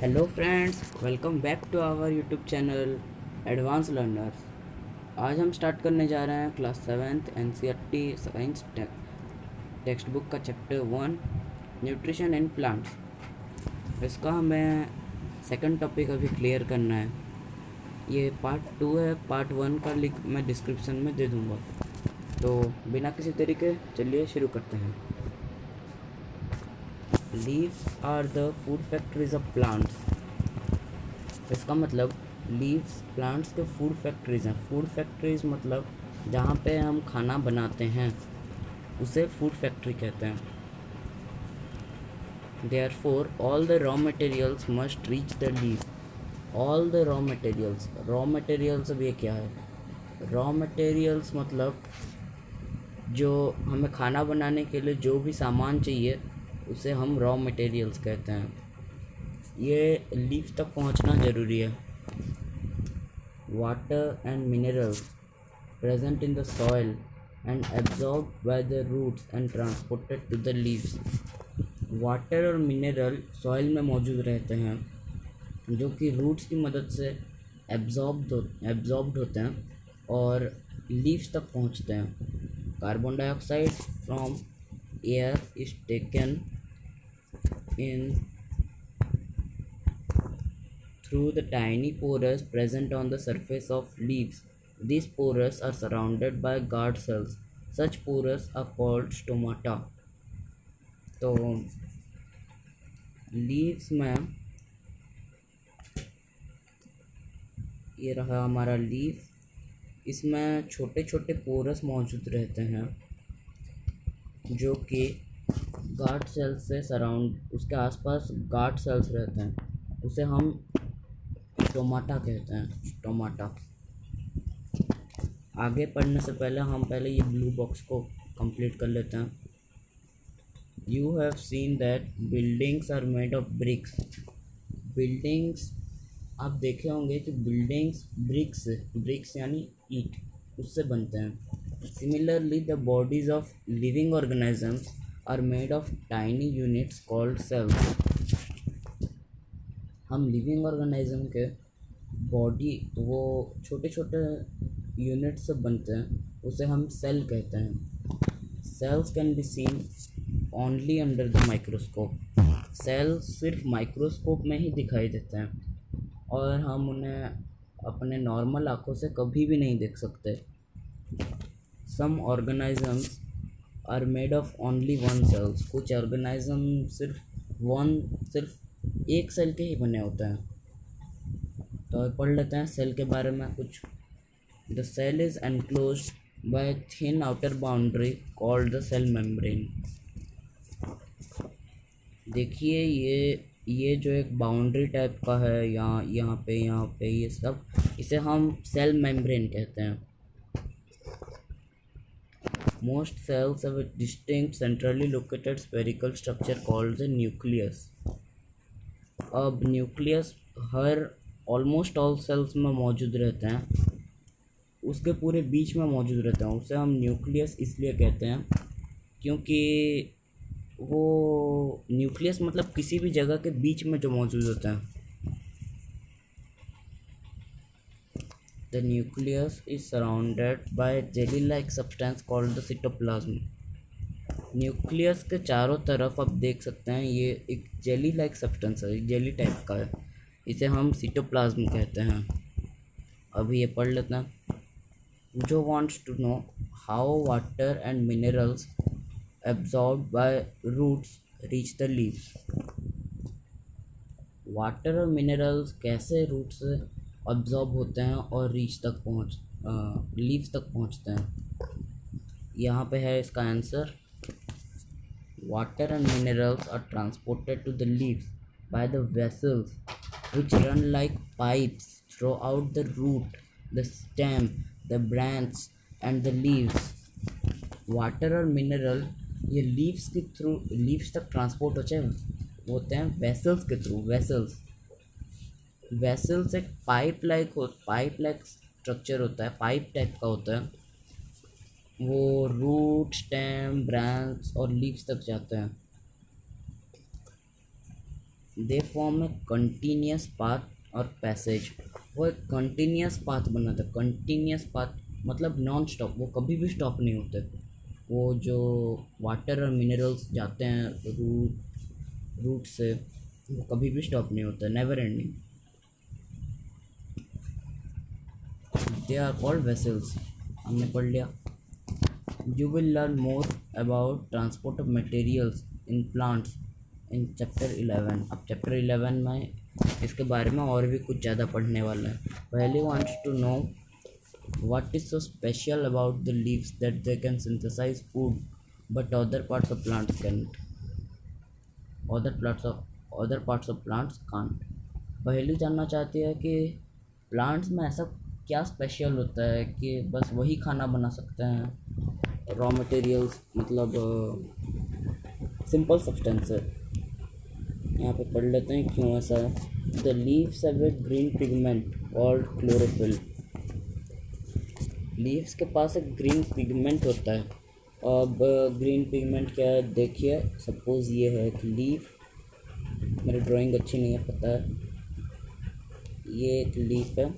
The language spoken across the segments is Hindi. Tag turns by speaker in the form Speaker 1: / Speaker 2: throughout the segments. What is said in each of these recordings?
Speaker 1: Hello friends, welcome back to our YouTube channel advance learners. आज हम स्टार्ट करने जा रहे हैं class seventh NCERT science text book का चैप्टर 1 न्यूट्रिशन इन प्लांट्स। इसका हमें सेकंड टॉपिक अभी क्लियर करना है। ये पार्ट 2 है। पार्ट 1 का लिंक मैं डिस्क्रिप्शन में दे दूँगा। तो बिना किसी तरीके चलिए शुरू करते हैं। Leaves are the food factories of plants. इसका मतलब लीव्स प्लांट्स के फूड फैक्ट्रीज हैं। फूड फैक्ट्रीज मतलब जहाँ पे हम खाना बनाते हैं उसे फूड फैक्ट्री कहते हैं। Therefore all the raw materials must reach the leave. All the raw materials अब ये क्या है? रॉ मटेरियल्स मतलब जो हमें खाना बनाने के लिए जो भी सामान चाहिए उसे हम रॉ मटेरियल्स कहते हैं। ये लीफ तक पहुंचना ज़रूरी है। Water and minerals present in the soil and absorbed by the roots and transported to the leaves। Water और मिनरल सॉइल में मौजूद रहते हैं जो कि रूट्स की मदद से एब्जॉर्ब्ड होते हैं और लीव्स तक पहुंचते हैं। Carbon dioxide from air is taken in through the tiny pores present on the surface of leaves. These pores are surrounded by guard cells. Such pores are called stomata। तो लीव्स में ये रहा हमारा लीफ। इसमें छोटे छोटे पोरस मौजूद रहते हैं जो कि गार्ड सेल्स से सराउंड उसके आसपास गार्ड सेल्स रहते हैं। उसे हम स्टोमाटा कहते हैं। स्टोमाटा। आगे पढ़ने से पहले हम पहले ये ब्लू बॉक्स को कंप्लीट कर लेते हैं। You have seen that buildings are made of bricks. Buildings आप देखे होंगे कि बिल्डिंग्स ब्रिक्स यानी ईंट उससे बनते हैं। Similarly the bodies of living organisms are made of tiny units called cells. हम लिविंग ऑर्गेनिज्म के बॉडी वो छोटे छोटे यूनिट से बनते हैं, उसे हम सेल कहते हैं। Cells can be seen only under the microscope. Cells सिर्फ माइक्रोस्कोप में ही दिखाई देते हैं और हम उन्हें अपने नॉर्मल आँखों से कभी भी नहीं देख सकते। Some organisms are made of only one cells. कुछ ऑर्गेनिज्म सिर्फ एक सेल के ही बने होते हैं। तो पढ़ लेते हैं सेल के बारे में कुछ। The cell is enclosed by thin outer boundary called the cell membrane. देखिए ये जो एक बाउंड्री टाइप का है यहाँ पे ये सब, इसे हम सेल मेम्ब्रेन कहते हैं। Most cells have a distinct centrally located spherical structure called the nucleus। अब न्यूक्लियस हर ऑलमोस्ट ऑल सेल्स में मौजूद रहते हैं, उसके पूरे बीच में मौजूद रहते हैं। उसे हम न्यूक्लियस इसलिए कहते हैं क्योंकि वो न्यूक्लियस मतलब किसी भी जगह के बीच में जो मौजूद होता है। The nucleus is surrounded by jelly like substance called the cytoplasm. Nucleus के चारों तरफ आप देख सकते हैं ये एक जेली लाइक सब्सटेंस है, जेली टाइप का है। इसे हम साइटोप्लाज्म कहते हैं। अभी ये पढ़ लेते हैं। जो wants to know how water and minerals absorbed by roots reach the leaves। Water और मिनरल्स कैसे रूट से अब्जॉर्ब होते हैं और लीव्स तक पहुंचते हैं। यहाँ पे है इसका answer. Water and minerals are transported to the leaves by the vessels which run like pipes throughout the root, the stem, the branch and the leaves। Water और मिनरल ये लीव्स तक ट्रांसपोर्ट होते हैं वेसल्स के थ्रू। वेसल्स एक पाइप लाइक स्ट्रक्चर होता है, पाइप टाइप का होता है। वो रूट, स्टेम, ब्रांच और लीव्स तक जाते हैं। They form a continuous path और पैसेज। वो एक कंटिन्यूस पाथ बनाता है। कंटिन्यूस पाथ मतलब नॉन स्टॉप, वो कभी भी स्टॉप नहीं होते। वो जो वाटर और मिनरल्स जाते हैं रूट से, वो कभी भी स्टॉप नहीं होता, never ending. They are called vessels, हमने पढ़ लिया। You will learn more about transport of materials in plants in chapter 11। अब chapter 11 में इसके बारे में और भी कुछ ज़्यादा पढ़ने वाला है। पहले wants to know what is so special about the leaves that they can synthesize food but other parts of plants can't, other parts of plants can't। पहली जानना चाहती है कि प्लांट्स में ऐसा क्या स्पेशल होता है कि बस वही खाना बना सकते हैं। रॉ मटेरियल्स मतलब सिंपल सब्सटेंस है। यहाँ पे पढ़ लेते हैं क्यों ऐसा है। The leaves have a green pigment called chlorophyll. Leaves के पास एक ग्रीन पिगमेंट होता है। अब ग्रीन पिगमेंट क्या है देखिए, सपोज़ ये है एक लीफ, मेरी ड्राइंग अच्छी नहीं है पता है, ये एक लीफ है,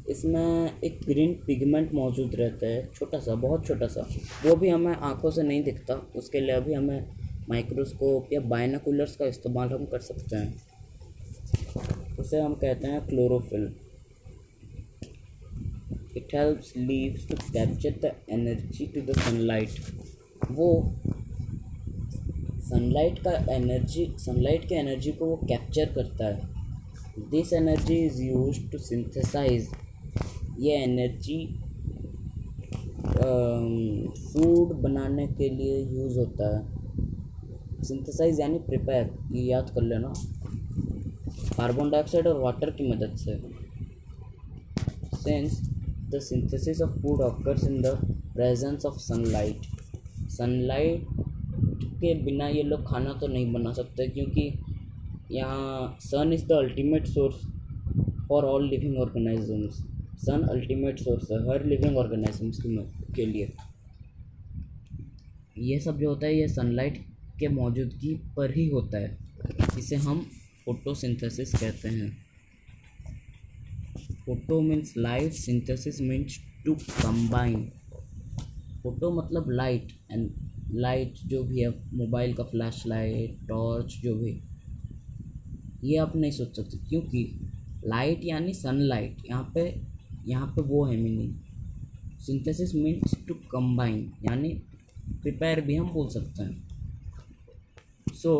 Speaker 1: इसमें एक ग्रीन पिगमेंट मौजूद रहता है, छोटा सा, बहुत छोटा सा। वो भी हमें आंखों से नहीं दिखता, उसके लिए अभी हमें माइक्रोस्कोप या बायनोकुलर्स का इस्तेमाल हम कर सकते हैं। उसे हम कहते हैं chlorophyll. It helps leaves to capture the energy to the sunlight. वो सनलाइट के एनर्जी को वो कैप्चर करता है। This energy is use to synthesize. ये एनर्जी फूड बनाने के लिए यूज़ होता है। सिंथेसाइज यानी प्रिपेयर, ये याद कर लेना, कार्बन डाइऑक्साइड और वाटर की मदद से। Since the synthesis of food occurs in the presence of sunlight. Sunlight के बिना ये लोग खाना तो नहीं बना सकते, क्योंकि यहाँ sun is the ultimate source for all living organisms. Sun ultimate source है हर लिविंग ऑर्गेनिजम्स के लिए। ये सब जो होता है ये सनलाइट के मौजूदगी पर ही होता है। इसे हम फोटोसिंथेसिस कहते हैं। Photo means light, synthesis means to combine. Photo मतलब लाइट, एंड लाइट जो भी है, मोबाइल का फ्लैश लाइट, टॉर्च, जो भी, ये आप नहीं सोच सकते, क्योंकि लाइट यानी सनलाइट, यहाँ पे वो है meaning. Synthesis means to combine, यानी प्रिपेयर भी हम बोल सकते हैं। So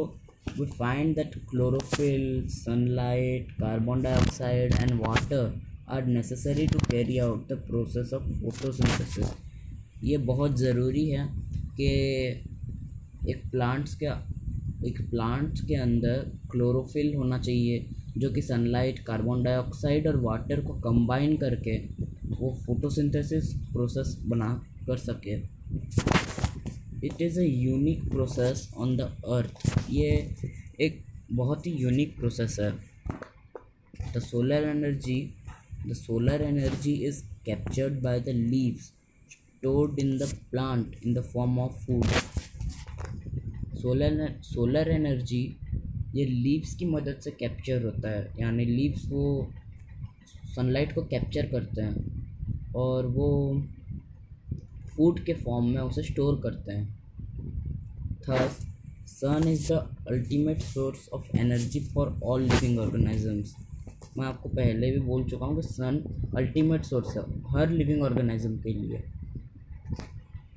Speaker 1: we find that chlorophyll, sunlight, carbon dioxide and water are necessary to carry out the process of photosynthesis. ये बहुत ज़रूरी है कि एक प्लांट्स के अंदर क्लोरोफिल होना चाहिए, जो कि सनलाइट, कार्बन डाइऑक्साइड और वाटर को कंबाइन करके वो फोटोसिंथेसिस प्रोसेस बना कर सके। It is a unique process on the earth. ये एक बहुत ही यूनिक प्रोसेस है। The solar energy is captured by the leaves stored in the plant in the form of food। Solar energy ये लीव्स की मदद से कैप्चर होता है, यानी लीव्स वो सनलाइट को कैप्चर करते हैं और वो फूड के फॉर्म में उसे स्टोर करते हैं। Thus sun is the ultimate source of energy for all living organisms. मैं आपको पहले भी बोल चुका हूँ कि सन अल्टीमेट सोर्स है हर लिविंग ऑर्गेनिज्म के लिए।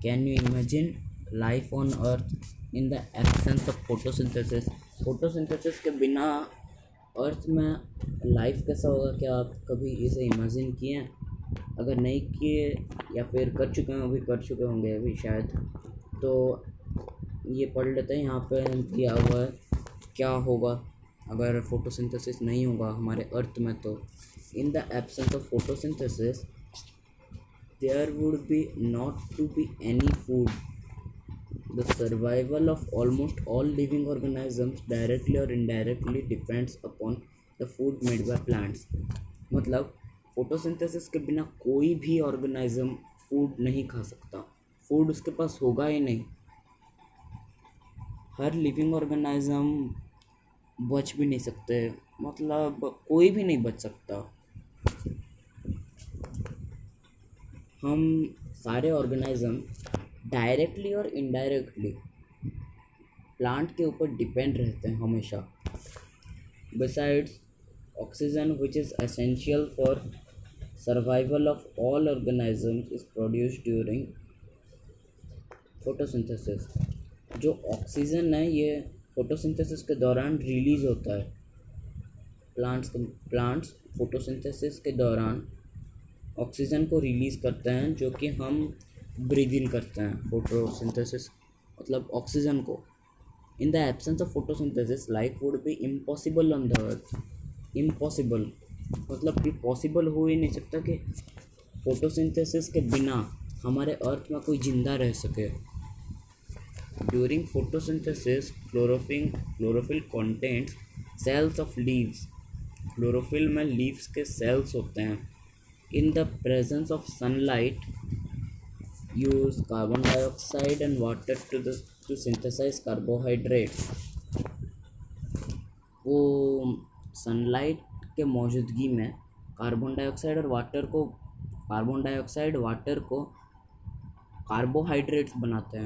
Speaker 1: Can you imagine life on earth in the absence of photosynthesis. Photosynthesis के बिना अर्थ में लाइफ कैसा होगा, क्या आप कभी इसे इमेजिन किए हैं? अगर नहीं किए या फिर कर चुके हैं, अभी कर चुके होंगे अभी शायद, तो ये पढ़ लेते हैं। यहाँ पे दिया हुआ है क्या होगा अगर फोटोसिंथेसिस नहीं होगा हमारे अर्थ में। तो in the absence of photosynthesis there would be not to be any food। The survival of almost all living organisms directly or indirectly depends upon the food made by plants। मतलब फोटोसिंथेसिस के बिना कोई भी ऑर्गेनिज्म फूड नहीं खा सकता, फूड उसके पास होगा ही नहीं। हर लिविंग ऑर्गेनिज्म बच भी नहीं सकते, मतलब कोई भी नहीं बच सकता। हम सारे ऑर्गेनिज्म डायरेक्टली और इनडायरेक्टली प्लांट के ऊपर डिपेंड रहते हैं हमेशा। Besides oxygen which is essential for survival of all organisms is produced during photosynthesis. जो ऑक्सीजन है ये फोटोसिंथेसिस के दौरान रिलीज होता है। प्लांट्स फोटोसिंथेसिस के दौरान ऑक्सीजन को रिलीज़ करते हैं जो कि हम ब्रीद इन करते हैं। फोटोसिंथेसिस मतलब ऑक्सीजन को। In the absence of photosynthesis life would be impossible on the earth. Impossible मतलब कि पॉसिबल हो ही नहीं सकता कि फोटोसिंथेसिस के बिना हमारे अर्थ में कोई जिंदा रह सके। During photosynthesis chlorophyll contents cells of leaves. Chlorophyll में लीव्स के सेल्स होते हैं। In the presence of sunlight use carbon dioxide and water to synthesize carbohydrates. वो सनलाइट के मौजूदगी में कार्बन डाइऑक्साइड वाटर को कार्बोहाइड्रेट्स बनाते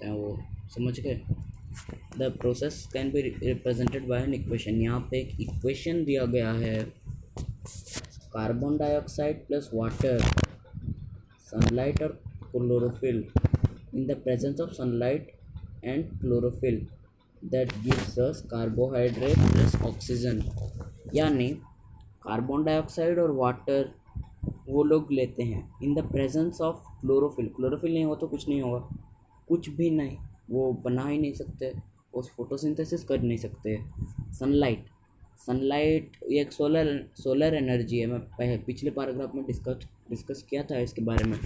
Speaker 1: हैं वो, समझ गए। The process can be represented by an equation. यहाँ पे एक इक्वेशन दिया गया है, carbon dioxide plus water, sunlight और chlorophyll, in the presence of sunlight and chlorophyll that gives us carbohydrate plus oxygen. यानी कार्बन डाइऑक्साइड और वाटर वो लोग लेते हैं in the presence of chlorophyll नहीं हो तो कुछ नहीं होगा, कुछ भी नहीं, वो बना ही नहीं सकते, उस फोटोसिंथेसिस कर नहीं सकते। सनलाइट ये एक सोलर एनर्जी है। मैं पिछले पैराग्राफ में डिस्कस किया था इसके बारे में।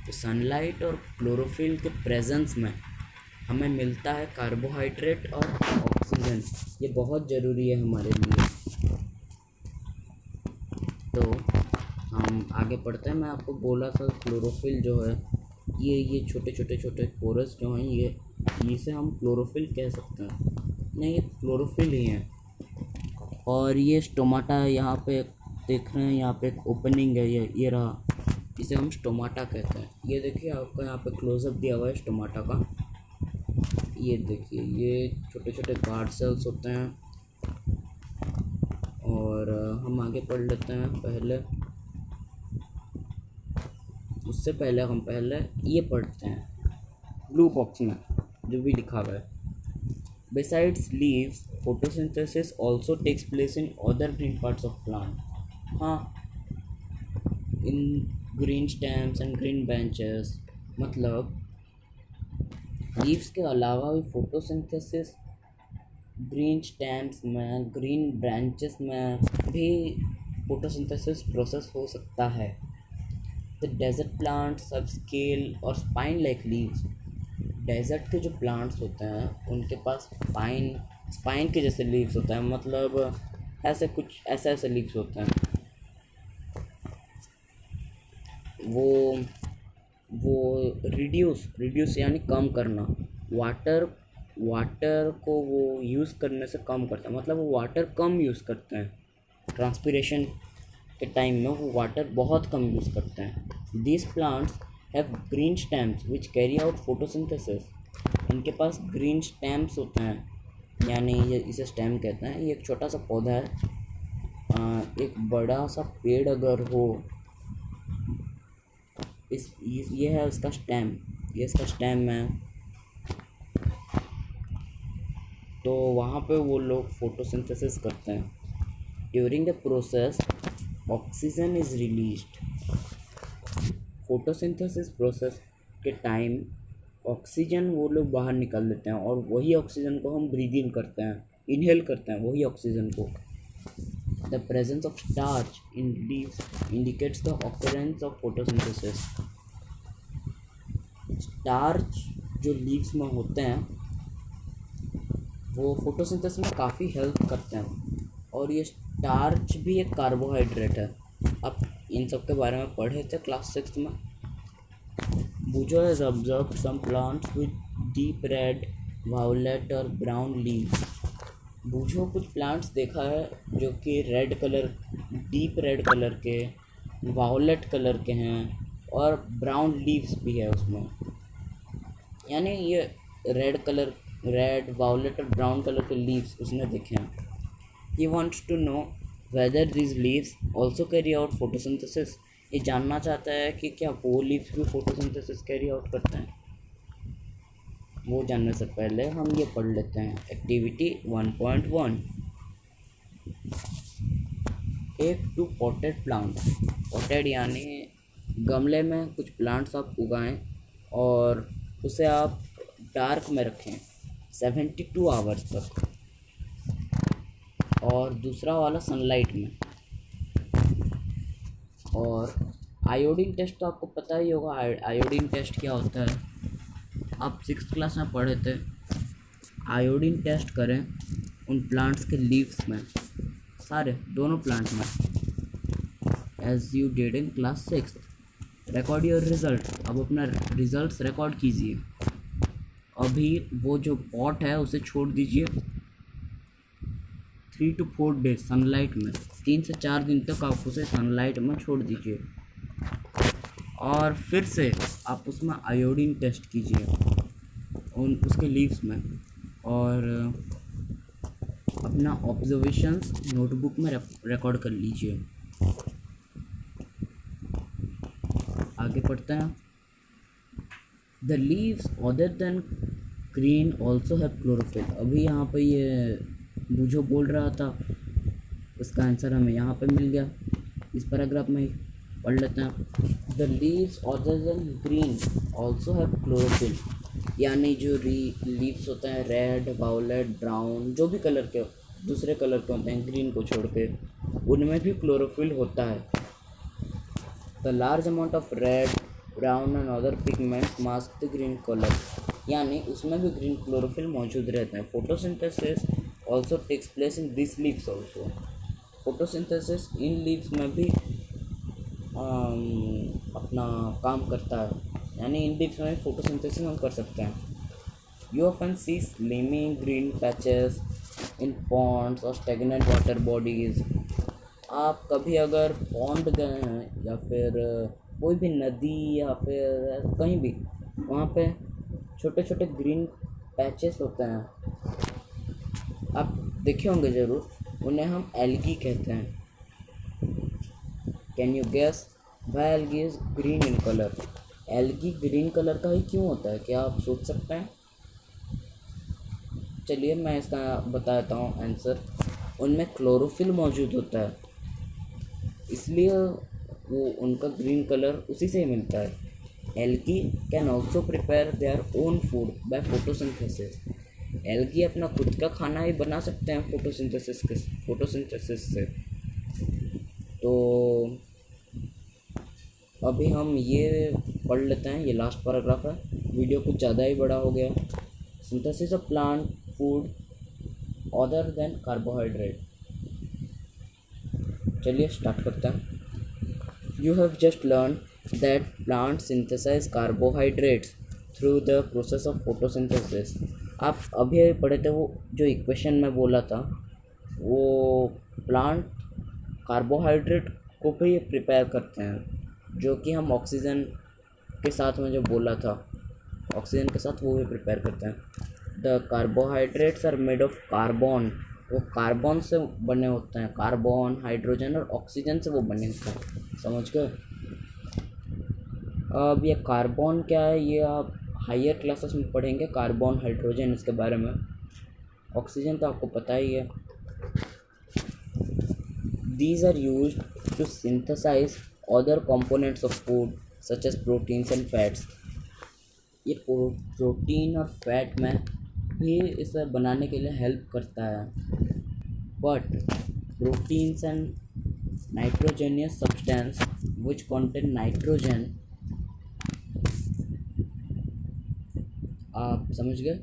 Speaker 1: तो सनलाइट और क्लोरोफिल के प्रेजेंस में हमें मिलता है कार्बोहाइड्रेट और ऑक्सीजन। ये बहुत ज़रूरी है हमारे लिए। तो हम आगे पढ़ते हैं। मैं आपको बोला था क्लोरोफिल जो है ये छोटे पोरस जो हैं ये इसे हम क्लोरोफिल कह सकते हैं। नहीं, ये क्लोरोफिल ही हैं। और ये स्टोमाटा यहाँ पे देख रहे हैं, यहाँ पे एक ओपनिंग है, ये रहा, इसे हम स्टोमाटा कहते हैं। ये देखिए आपका यहाँ पे क्लोजअप दिया हुआ है स्टोमाटा का। ये देखिए ये छोटे गार्ड सेल्स होते हैं। और हम आगे पढ़ लेते हैं। उससे पहले हम ये पढ़ते हैं ब्लू बॉक्स में जो भी लिखा हुआ है। Besides leaves, photosynthesis also takes place in other green parts of plant. हाँ, in green stems and green branches। मतलब लीव्स के अलावा भी फोटोसिंथेसिस ग्रीन स्टेम्स में, ग्रीन ब्रांचेस में भी फोटोसिंथेसिस प्रोसेस हो सकता है। The desert plants have scale और स्पाइन लाइक लीव्स। डेजर्ट के जो प्लांट्स होते हैं उनके पास स्पाइन के जैसे लीव्स होते हैं, मतलब ऐसे लीव्स होते हैं। वो रिड्यूस यानी कम करना, वाटर को वो यूज़ करने से कम करता है, मतलब वो वाटर कम यूज़ करते हैं। ट्रांसपिरेशन के टाइम में वो वाटर बहुत कम यूज़ करते हैं। These plants have green stems which carry out photosynthesis. इनके पास ग्रीन स्टेम्स होते हैं, यानी इसे स्टेम कहते हैं। ये एक छोटा सा पौधा है। एक बड़ा सा पेड़ अगर हो, ये है उसका स्टेम, ये इसका स्टेम है। तो वहाँ पे वो लोग फोटोसिंथेसिस करते हैं। During the process oxygen is released. Photosynthesis process के टाइम ऑक्सीजन वो लोग बाहर निकाल देते हैं और वही ऑक्सीजन को हम ब्रीद इन करते हैं, इनहेल करते हैं वही ऑक्सीजन को। The presence of starch in leaves indicates the occurrence of photosynthesis. Starch जो लीव्स में होते हैं वो फोटोसिंथेसिस में काफ़ी हेल्प करते हैं। और ये स्टार्च भी एक कार्बोहाइड्रेट है। अब इन सब के बारे में पढ़े थे क्लास 6 में। Bujo has observed some plants with deep red, violet or brown leaves. बूझो कुछ प्लांट्स देखा है जो कि red colour, deep red colour के, वायलेट कलर के हैं और ब्राउन लीव्स भी है उसमें। यानी ये रेड कलर, रेड वायलेट और ब्राउन कलर के लीव्स उसने देखे हैं। He wants to know whether this leaves also carry out photosynthesis. ये जानना चाहता है कि क्या वो लीव्स भी फोटोसिंथेसिस कैरी आउट करते हैं। वो जानने से पहले हम ये पढ़ लेते हैं एक्टिविटी 1.1। एक टू पॉटेड प्लांट। पॉटेड यानी गमले में कुछ प्लांट्स आप उगाएं और उसे आप डार्क में रखें 72 आवर्स तक, और दूसरा वाला सनलाइट में। और आयोडीन टेस्ट तो आपको पता ही होगा, आयोडीन टेस्ट क्या होता है, आप 6th क्लास में पढ़े थे। आयोडीन टेस्ट करें उन प्लांट्स के लीव्स में, सारे दोनों प्लांट में, as you did in class 6। Record your result. अब अपना रिजल्ट्स रिकॉर्ड कीजिए। अभी वो जो पॉट है उसे छोड़ दीजिए 3 to 4 डेज सनलाइट में। 3 से 4 दिन तक आप उसे सनलाइट में छोड़ दीजिए और फिर से आप उसमें आयोडीन टेस्ट कीजिए उन उसके लीव्स में, और अपना ऑब्जर्वेशंस नोटबुक में रिकॉर्ड कर लीजिए। आगे पढ़ते हैं। The leaves other than green also have chlorophyll. अभी यहाँ पे ये बूझो बोल रहा था, उसका आंसर हमें यहाँ पे मिल गया, इस पैराग्राफ में ही पढ़ लेते हैं। The leaves other than green also have chlorophyll, यानी जो लीव्स होते हैं रेड, वायलेट, ब्राउन, जो भी कलर के दूसरे कलर के होते हैं ग्रीन को छोड़ के, उनमें भी क्लोरोफिल होता है। The large amount of red, brown and other pigment mask the green colour, यानी उसमें भी ग्रीन क्लोरोफिल मौजूद रहते हैं। Photosynthesis also takes place in this leaves also. Photosynthesis इन लीव्स में भी अपना काम करता है, यानी इन लीव्स में फोटोसिंथेसिस हम कर सकते हैं। You often see slimming green patches in ponds और स्टेगनेंट वाटर बॉडीज़। आप कभी अगर पॉन्ड गए हैं या फिर कोई भी नदी या फिर कहीं भी, वहाँ पे छोटे छोटे ग्रीन पैचेस होते हैं, आप देखे होंगे ज़रूर, उन्हें हम एल्गी कहते हैं। Can you guess why algae is green in colour? Algae green colour का ही क्यों होता है, क्या आप सोच सकते हैं? चलिए मैं इसका बताता हूँ आंसर। उनमें क्लोरोफिल मौजूद होता है, इसलिए वो उनका ग्रीन कलर उसी से ही मिलता है। Algae can also prepare their own food by photosynthesis. Algae अपना खुद का खाना ही बना सकते हैं फोटोसिंथेसिस से। तो अभी हम ये पढ़ लेते हैं, ये लास्ट पैराग्राफ है, वीडियो कुछ ज़्यादा ही बड़ा हो गया। Synthesis of plant food other than carbohydrate. चलिए स्टार्ट करते हैं। You have just learned that plants synthesize carbohydrates through the process of photosynthesis. आप अभी पढ़े थे वो जो इक्वेशन में बोला था, वो प्लांट कार्बोहाइड्रेट को भी प्रिपेयर करते हैं, जो कि हम ऑक्सीजन के साथ में जो बोला था, ऑक्सीजन के साथ वो भी प्रिपेयर करते हैं। The carbohydrates are made of carbon. वो कार्बन से बने होते हैं, कार्बन, हाइड्रोजन और ऑक्सीजन से वो बने होते हैं, समझ गए? अब ये कार्बन क्या है ये आप हायर क्लासेस में पढ़ेंगे, कार्बन, हाइड्रोजन, इसके बारे में। ऑक्सीजन तो आपको पता ही है। These are used to synthesize other components of food such as proteins and fats. ये प्रोटीन और फैट में भी इसे बनाने के लिए हेल्प करता है। But proteins and nitrogenous substance which contain nitrogen, आप समझ गए?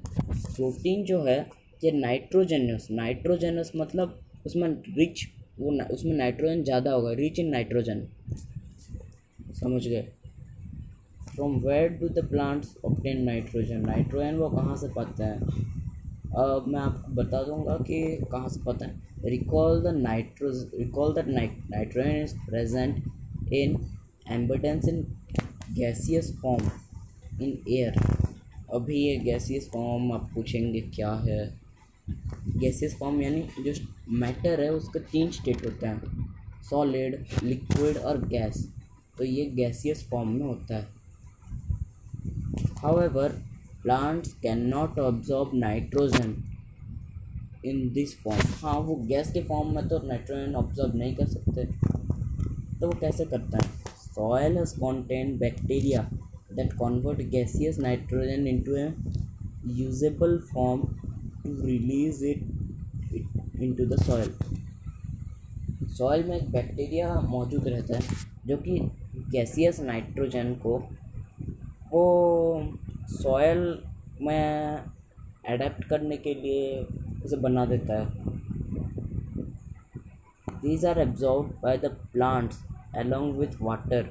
Speaker 1: प्रोटीन जो है ये नाइट्रोजनस मतलब उसमें रिच, उसमें नाइट्रोजन ज़्यादा होगा, रिच इन नाइट्रोजन, समझ गए? From where do the plants obtain nitrogen? Nitrogen वो कहाँ से पाते हैं? मैं आपको बता दूंगा कि कहाँ से पता है। Recall that nitrogen is present in abundance in gaseous form in air. अभी ये गैसियस फॉर्म आप पूछेंगे क्या है। गैसियस फॉर्म यानी जो मैटर है उसके 3 स्टेट होते हैं, सॉलिड, लिक्विड और गैस। तो ये गैसियस फॉर्म में होता है। However, plants cannot absorb nitrogen in this form। हाँ, वो गैस के फॉर्म में तो नाइट्रोजन ऑब्जॉर्ब नहीं कर सकते, तो वो कैसे करते हैं? Soil has contained bacteria that convert gaseous nitrogen into a usable form to release it into the soil। Soil में एक बैक्टीरिया मौजूद रहता है जो कि गैसियस नाइट्रोजन को वो सॉयल में अडेप्ट करने के लिए उसे बना देता है। These are absorbed by the plants along with water।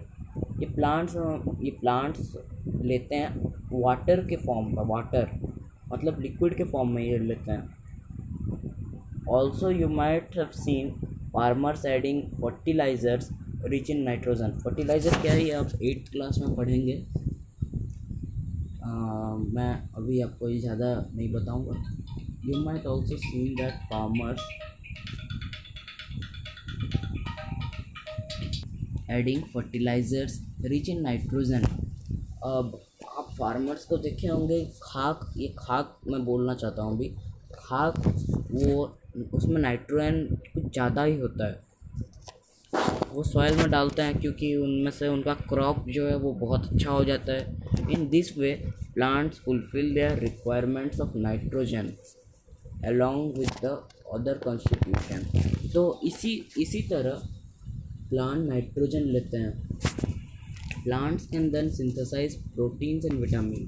Speaker 1: ये प्लांट्स लेते हैं वाटर के फॉर्म में, वाटर मतलब लिक्विड के फॉर्म में ये लेते हैं। Also you might have seen farmers adding fertilizers rich in nitrogen। Fertiliser क्या है ये आप 8th क्लास में पढ़ेंगे। मैं अभी आपको ये ज़्यादा नहीं बताऊंगा। You might also see that farmers adding fertilizers rich in nitrogen. अब आप फार्मर्स को देखे होंगे खाक, ये खाक मैं बोलना चाहता हूँ अभी। खाक वो उसमें नाइट्रोजन कुछ ज़्यादा ही होता है, वो सॉइल में डालते हैं क्योंकि उनमें से उनका क्रॉप जो है वो बहुत अच्छा हो जाता है। In this way plants fulfil their requirements of nitrogen along with the other constitution. तो इसी तरह प्लांट नाइट्रोजन लेते हैं। Plants can then synthesize proteins and vitamin.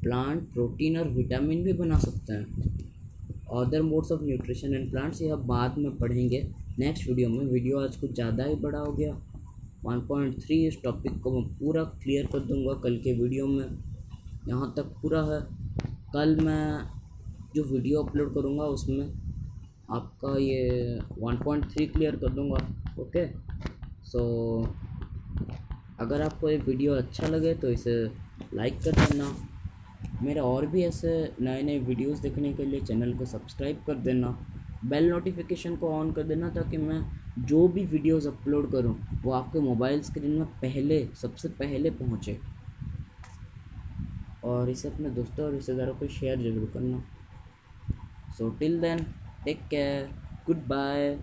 Speaker 1: Plant protein और विटामिन भी बना सकते हैं। Other modes of nutrition and plants यह बाद में पढ़ेंगे नेक्स्ट वीडियो में। वीडियो आज कुछ ज़्यादा ही बड़ा हो गया। 1.3 इस टॉपिक को मैं पूरा क्लियर कर दूंगा कल के वीडियो में। यहाँ तक पूरा है। कल मैं जो वीडियो अपलोड करूँगा उसमें आपका ये 1.3 क्लियर कर दूंगा। ओके, सो अगर आपको ये वीडियो अच्छा लगे तो इसे लाइक कर देना। मेरे और भी ऐसे नए नए वीडियोस देखने के लिए चैनल को सब्सक्राइब कर देना। बेल नोटिफिकेशन को ऑन कर देना ताकि मैं जो भी वीडियोस अपलोड करूं वो आपके मोबाइल स्क्रीन में सबसे पहले पहुंचे। और इसे अपने दोस्तों और रिश्तेदारों को शेयर ज़रूर करना। So till then take care, good bye.